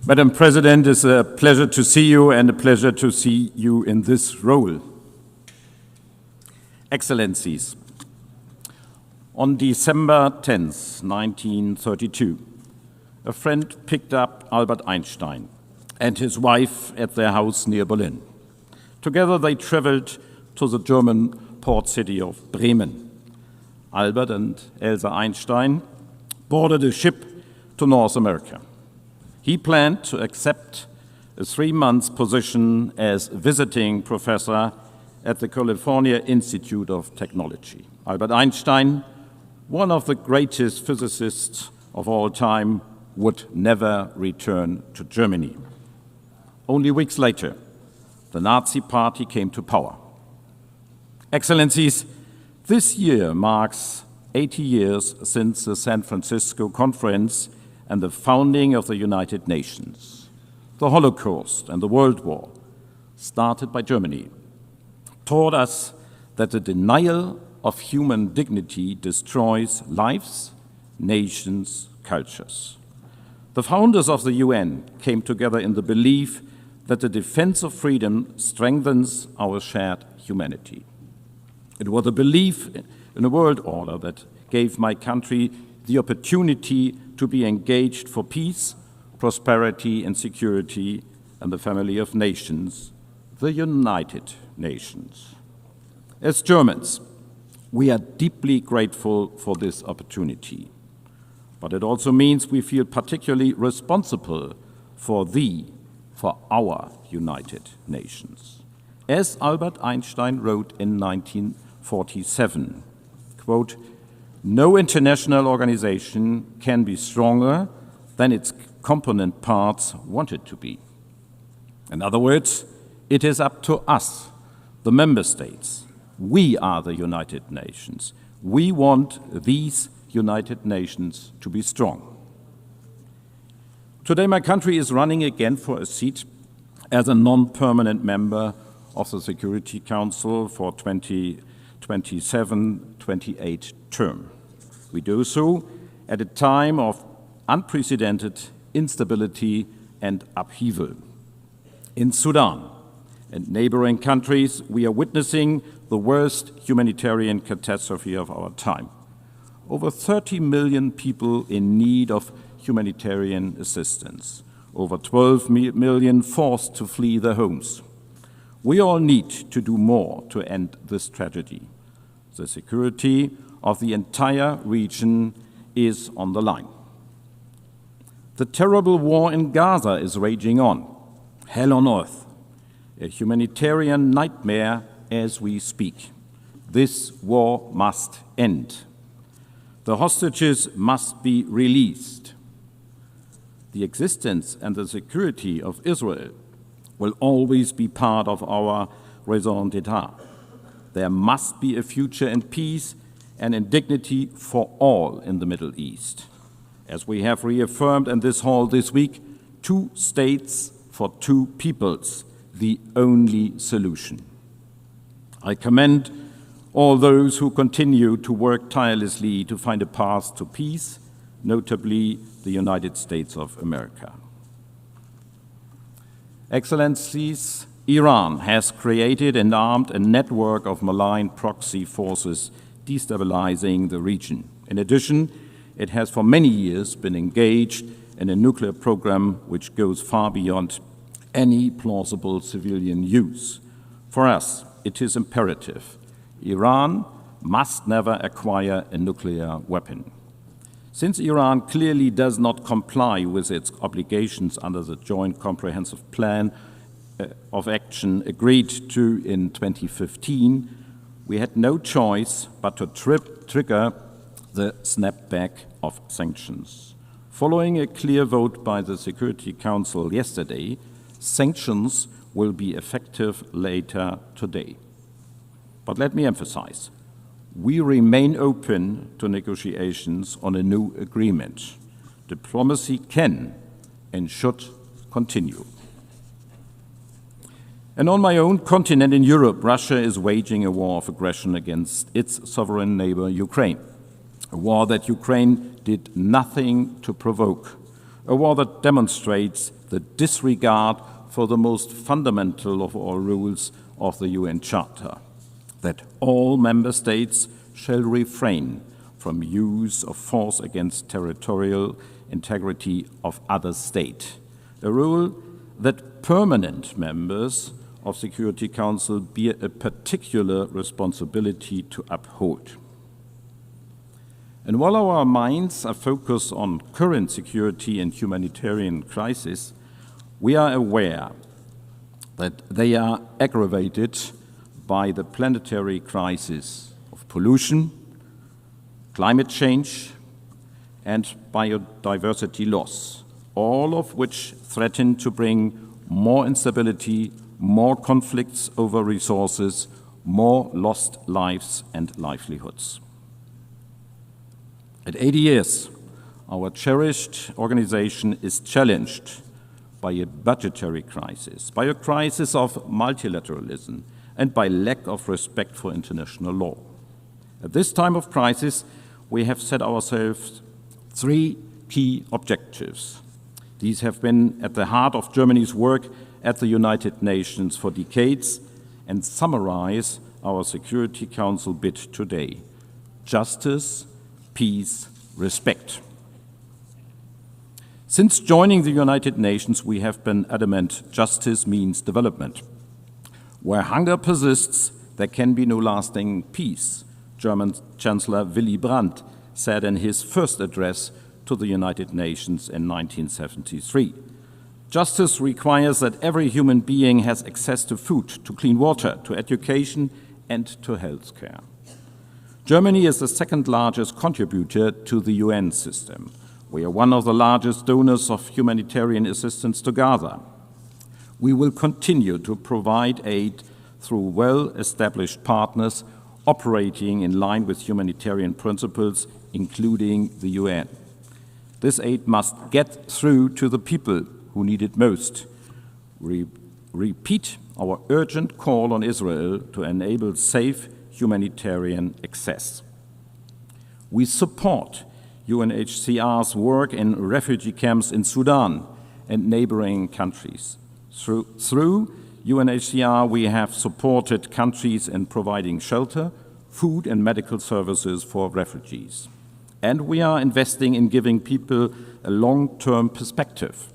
Madam President, it's a pleasure to see you and a pleasure to see you in this role. Excellencies, on December 10th, 1932, a friend picked up Albert Einstein and his wife at their house near Berlin. Together they traveled to the German port city of Bremen. Albert and Elsa Einstein boarded a ship to North America. He planned to accept a 3-month position as visiting professor at the California Institute of Technology. Albert Einstein, one of the greatest physicists of all time, would never return to Germany. Only weeks later, the Nazi Party came to power. Excellencies, this year marks 80 years since the San Francisco Conference and the founding of the United Nations. The Holocaust and the World War, started by Germany, taught us that the denial of human dignity destroys lives, nations, cultures. The founders of the UN came together in the belief that the defense of freedom strengthens our shared humanity. It was a belief in a world order that gave my country the opportunity to be engaged for peace, prosperity, and security and the family of nations, the United Nations. As Germans, we are deeply grateful for this opportunity, but it also means we feel particularly responsible for our United Nations. As Albert Einstein wrote in 1947, quote, "No international organization can be stronger than its component parts want it to be." In other words, it is up to us, the member states. We are the United Nations. We want these United Nations to be strong. Today, my country is running again for a seat as a non-permanent member of the Security Council for 2027-28 term. We do so at a time of unprecedented instability and upheaval. In Sudan and neighboring countries, we are witnessing the worst humanitarian catastrophe of our time. Over 30 million people in need of humanitarian assistance. Over 12 million forced to flee their homes. We all need to do more to end this tragedy. The security of the entire region is on the line. The terrible war in Gaza is raging on, hell on earth, a humanitarian nightmare as we speak. This war must end. The hostages must be released. The existence and the security of Israel will always be part of our raison d'etre. There must be a future in peace and in dignity for all in the Middle East. As we have reaffirmed in this hall this week, 2 states for 2 peoples, the only solution. I commend all those who continue to work tirelessly to find a path to peace, notably the United States of America. Excellencies, Iran has created and armed a network of malign proxy forces destabilizing the region. In addition, it has for many years been engaged in a nuclear program which goes far beyond any plausible civilian use. For us, it is imperative. Iran must never acquire a nuclear weapon. Since Iran clearly does not comply with its obligations under the Joint Comprehensive Plan of Action agreed to in 2015, we had no choice but to trigger the snapback of sanctions. Following a clear vote by the Security Council yesterday, sanctions will be effective later today. But let me emphasize, we remain open to negotiations on a new agreement. Diplomacy can and should continue. And on my own continent in Europe, Russia is waging a war of aggression against its sovereign neighbor, Ukraine. A war that Ukraine did nothing to provoke. a war that demonstrates the disregard for the most fundamental of all rules of the UN Charter, that all member states shall refrain from use of force against territorial integrity of other state, a rule that permanent members of Security Council bear a particular responsibility to uphold. And while our minds are focused on current security and humanitarian crisis, we are aware that they are aggravated by the planetary crisis of pollution, climate change, and biodiversity loss, all of which threaten to bring more instability, more conflicts over resources, more lost lives and livelihoods. At 80 years, our cherished organization is challenged by a budgetary crisis, by a crisis of multilateralism, and by lack of respect for international law. At this time of crisis, we have set ourselves 3 key objectives. These have been at the heart of Germany's work at the United Nations for decades and summarize our Security Council bid today: justice, peace, respect. Since joining the United Nations, we have been adamant justice means development. Where hunger persists, there can be no lasting peace, German Chancellor Willy Brandt said in his first address to the United Nations in 1973. Justice requires that every human being has access to food, to clean water, to education, and to health care. Germany is the second largest contributor to the UN system. We are one of the largest donors of humanitarian assistance to Gaza. We will continue to provide aid through well-established partners operating in line with humanitarian principles, including the UN. This aid must get through to the people who need it most. We repeat our urgent call on Israel to enable safe humanitarian access. We support UNHCR's work in refugee camps in Sudan and neighboring countries. Through UNHCR, we have supported countries in providing shelter, food, and medical services for refugees. And we are investing in giving people a long-term perspective.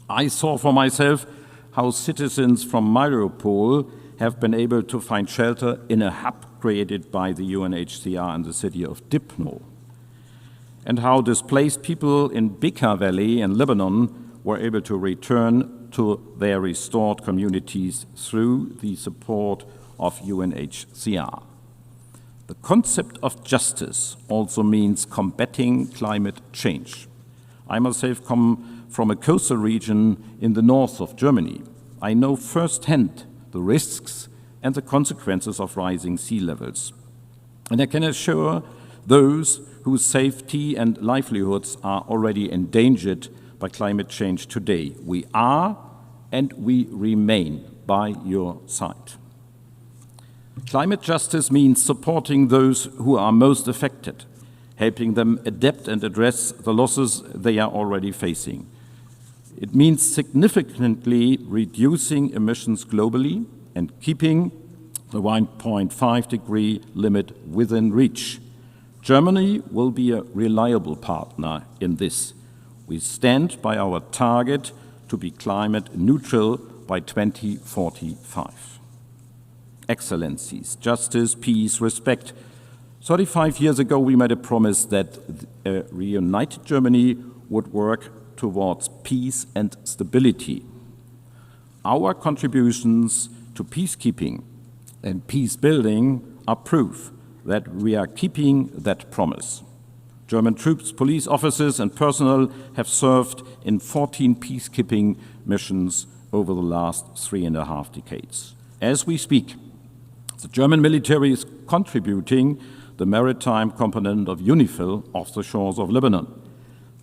I saw for myself how citizens from Mariupol have been able to find shelter in a hub created by the UNHCR in the city of Dipno, and how displaced people in Bekaa Valley in Lebanon were able to return to their restored communities through the support of UNHCR. The concept of justice also means combating climate change. I myself come from a coastal region in the north of Germany. I know firsthand the risks and the consequences of rising sea levels. And I can assure those whose safety and livelihoods are already endangered by climate change today, we are and we remain by your side. Climate justice means supporting those who are most affected, helping them adapt and address the losses they are already facing. It means significantly reducing emissions globally and keeping the 1.5-degree limit within reach. Germany will be a reliable partner in this. We stand by our target to be climate neutral by 2045. Excellencies, justice, peace, respect. 35 years ago, we made a promise that a reunited Germany would work towards peace and stability. Our contributions to peacekeeping and peace building are proof that we are keeping that promise. German troops, police officers, and personnel have served in 14 peacekeeping missions over the last 3.5 decades. As we speak, the German military is contributing the maritime component of UNIFIL off the shores of Lebanon.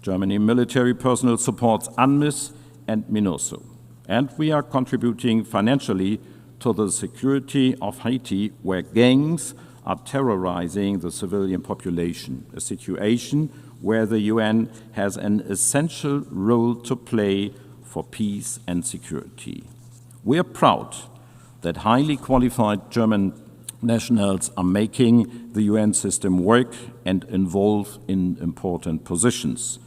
German military personnel supports UNMISS and MINURSO. And we are contributing financially to the security of Haiti, where gangs are terrorizing the civilian population, a situation where the UN has an essential role to play for peace and security. We are proud that highly qualified German nationals are making the UN system work and involve in important positions.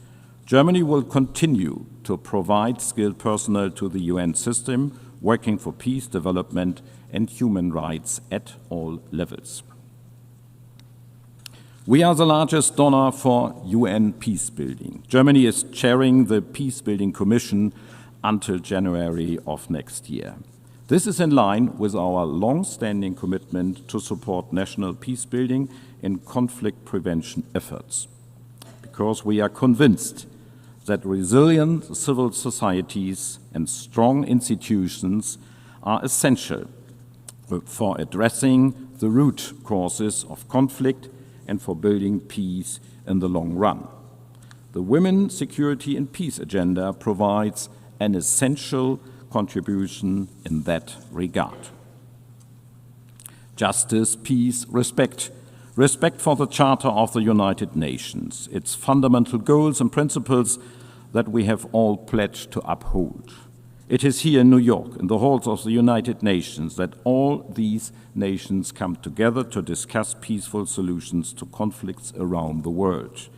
Germany will continue to provide skilled personnel to the UN system, working for peace, development, and human rights at all levels. We are the largest donor for UN peacebuilding. Germany is chairing the Peacebuilding Commission until January of next year. This is in line with our long-standing commitment to support national peacebuilding and conflict prevention efforts, because we are convinced that resilient civil societies and strong institutions are essential for addressing the root causes of conflict and for building peace in the long run. The Women, Security and Peace agenda provides an essential contribution in that regard. Justice, peace, respect. Respect for the Charter of the United Nations, its fundamental goals and principles that we have all pledged to uphold. It is here in New York, in the halls of the United Nations, that all these nations come together to discuss peaceful solutions to conflicts around the world.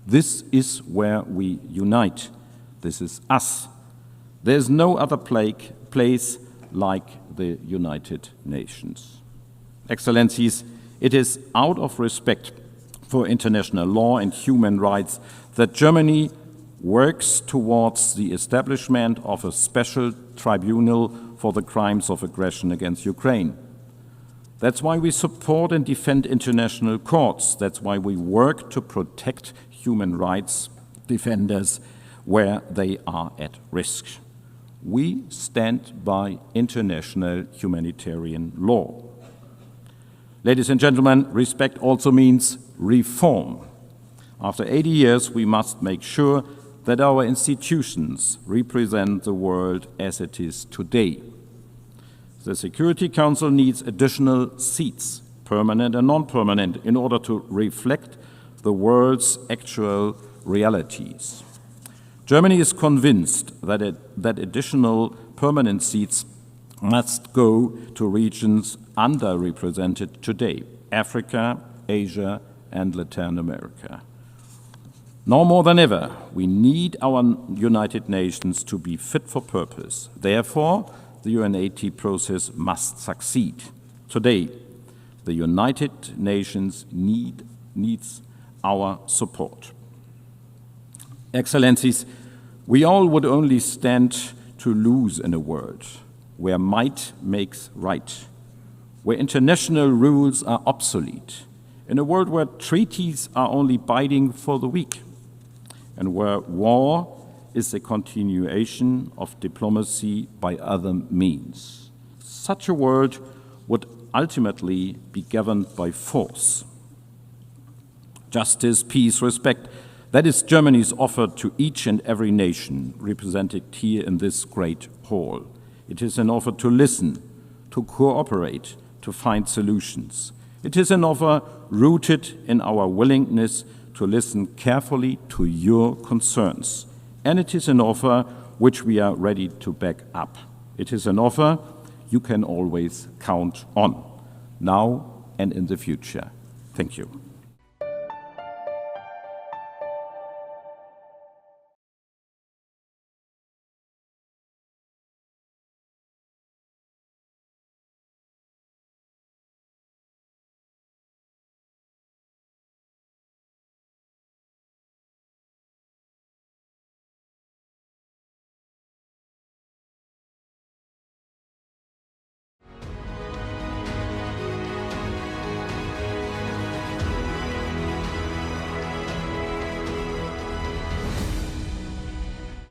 This is where we unite. This is us. There is no other place like the United Nations. Excellencies, it is out of respect for international law and human rights that Germany works towards the establishment of a special tribunal for the crimes of aggression against Ukraine. That's why we support and defend international courts. That's why we work to protect human rights defenders where they are at risk. We stand by international humanitarian law. Ladies and gentlemen, respect also means reform. After 80 years, we must make sure that our institutions represent the world as it is today. The Security Council needs additional seats, permanent and non-permanent, in order to reflect the world's actual realities. Germany is convinced that additional permanent seats must go to regions underrepresented today: Africa, Asia, and Latin America. Now more than ever, we need our United Nations to be fit for purpose. Therefore, the UNAT process must succeed. Today, the United Nations needs our support. Excellencies, we all would only stand to lose in a world where might makes right, where international rules are obsolete, in a world where treaties are only binding for the weak, and where war is a continuation of diplomacy by other means. Such a world would ultimately be governed by force. Justice, peace, respect, that is Germany's offer to each and every nation represented here in this great hall. It is an offer to listen, to cooperate, to find solutions. It is an offer rooted in our willingness to listen carefully to your concerns. And it is an offer which we are ready to back up. It is an offer you can always count on, now and in the future. Thank you.